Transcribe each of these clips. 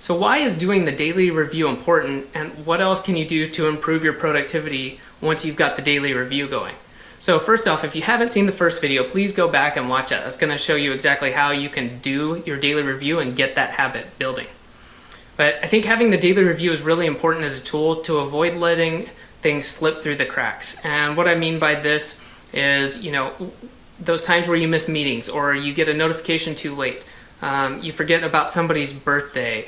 So why is doing the daily review important, and what else can you do to improve your productivity once you've got the daily review going? So first off, if you haven't seen the first video, please go back and watch it. It's going to show you exactly how you can do your daily review and get that habit building. But I think having the daily review is really important as a tool to avoid letting things slip through the cracks. And what I mean by this is, those times where you miss meetings or you get a notification too late. You forget about somebody's birthday.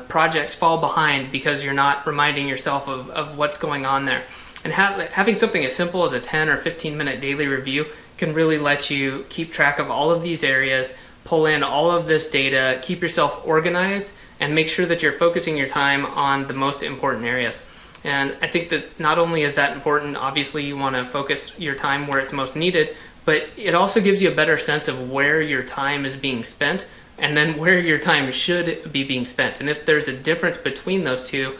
Projects fall behind because you're not reminding yourself of what's going on there. And having something as simple as a 10 or 15 minute daily review can really let you keep track of all of these areas, pull in all of this data, keep yourself organized, and make sure that you're focusing your time on the most important areas. And I think that not only is that important, obviously you want to focus your time where it's most needed, but it also gives you a better sense of where your time is being spent and then where your time should be being spent. And if there's a difference between those two,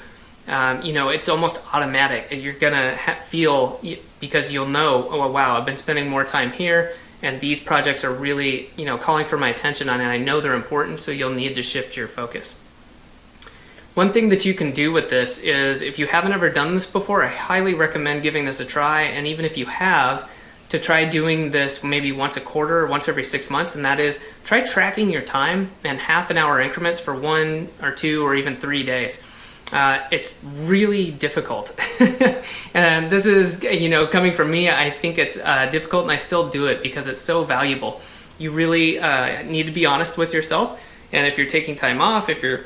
it's almost automatic. You're gonna feel, because you'll know, oh wow, I've been spending more time here and these projects are really, calling for my attention and I know they're important, so you'll need to shift your focus. One thing that you can do with this is, if you haven't ever done this before, I highly recommend giving this a try. And even if you have, to try doing this maybe once a quarter or once every 6 months, and that is try tracking your time in half-an-hour increments for 1 or 2 or even 3 days. It's really difficult. And this is, coming from me, I think it's difficult, and I still do it because it's so valuable. You really need to be honest with yourself, and if you're taking time off, if you're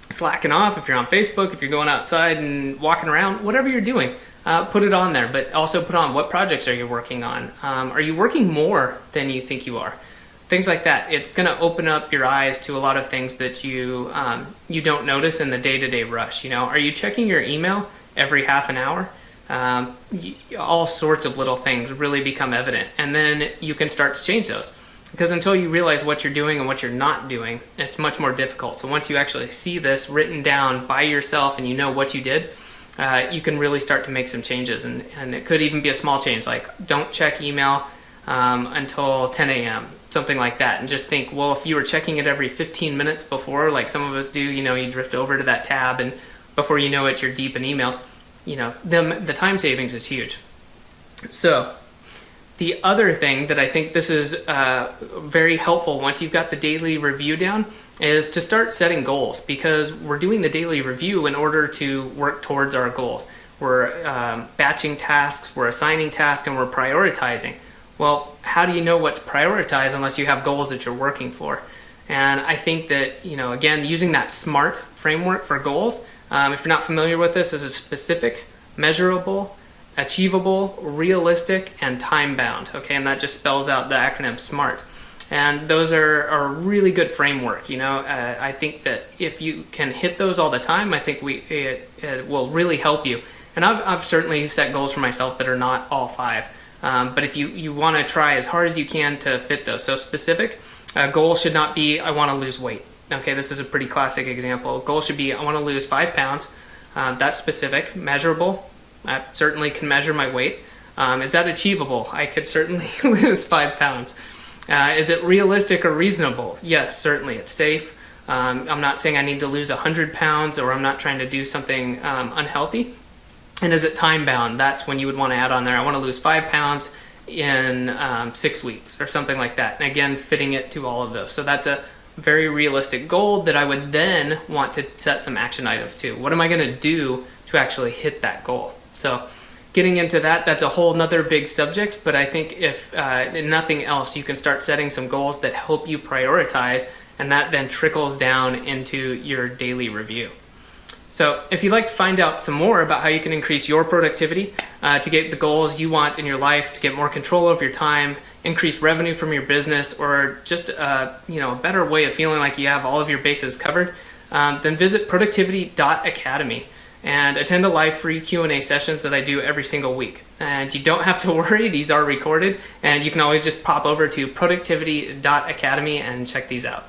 slacking off, if you're on Facebook, if you're going outside and walking around, whatever you're doing, put it on there, but also put on what projects are you working on. Are you working more than you think you are? Things like that. It's going to open up your eyes to a lot of things that you don't notice in the day-to-day rush. Are you checking your email every half an hour? All sorts of little things really become evident, and then you can start to change those. Because until you realize what you're doing and what you're not doing, it's much more difficult. So once you actually see this written down by yourself and you know what you did, you can really start to make some changes. And it could even be a small change, like don't check email until 10 a.m., something like that. And just think, well, if you were checking it every 15 minutes before, like some of us do, you drift over to that tab and before you know it, you're deep in emails. The time savings is huge. So the other thing that I think this is very helpful once you've got the daily review down is to start setting goals, because we're doing the daily review in order to work towards our goals. We're batching tasks, we're assigning tasks, and we're prioritizing. Well, how do you know what to prioritize unless you have goals that you're working for? And I think that, again, using that SMART framework for goals, if you're not familiar with this, is a specific, measurable, achievable, realistic, and time-bound. Okay, and that just spells out the acronym SMART. And those are a really good framework. I think that if you can hit those all the time, I think it will really help you. And I've certainly set goals for myself that are not all 5. But if you want to try as hard as you can to fit those. So specific, goal should not be, I want to lose weight. Okay, this is a pretty classic example. Goal should be, I want to lose 5 pounds. That's specific. Measurable, I certainly can measure my weight. Is that achievable? I could certainly lose 5 pounds. Is it realistic or reasonable? Yes, certainly. It's safe. I'm not saying I need to lose 100 pounds, or I'm not trying to do something unhealthy. And is it time bound? That's when you would want to add on there, I want to lose 5 pounds in 6 weeks or something like that. And again, fitting it to all of those. So that's a very realistic goal that I would then want to set some action items to. What am I going to do to actually hit that goal? So getting into that's a whole nother big subject, but I think if nothing else, you can start setting some goals that help you prioritize, and that then trickles down into your daily review. So if you'd like to find out some more about how you can increase your productivity to get the goals you want in your life, to get more control over your time, increase revenue from your business, or just a better way of feeling like you have all of your bases covered, then visit productivity.academy and attend the live free Q&A sessions that I do every single week. And you don't have to worry, these are recorded, and you can always just pop over to productivity.academy and check these out.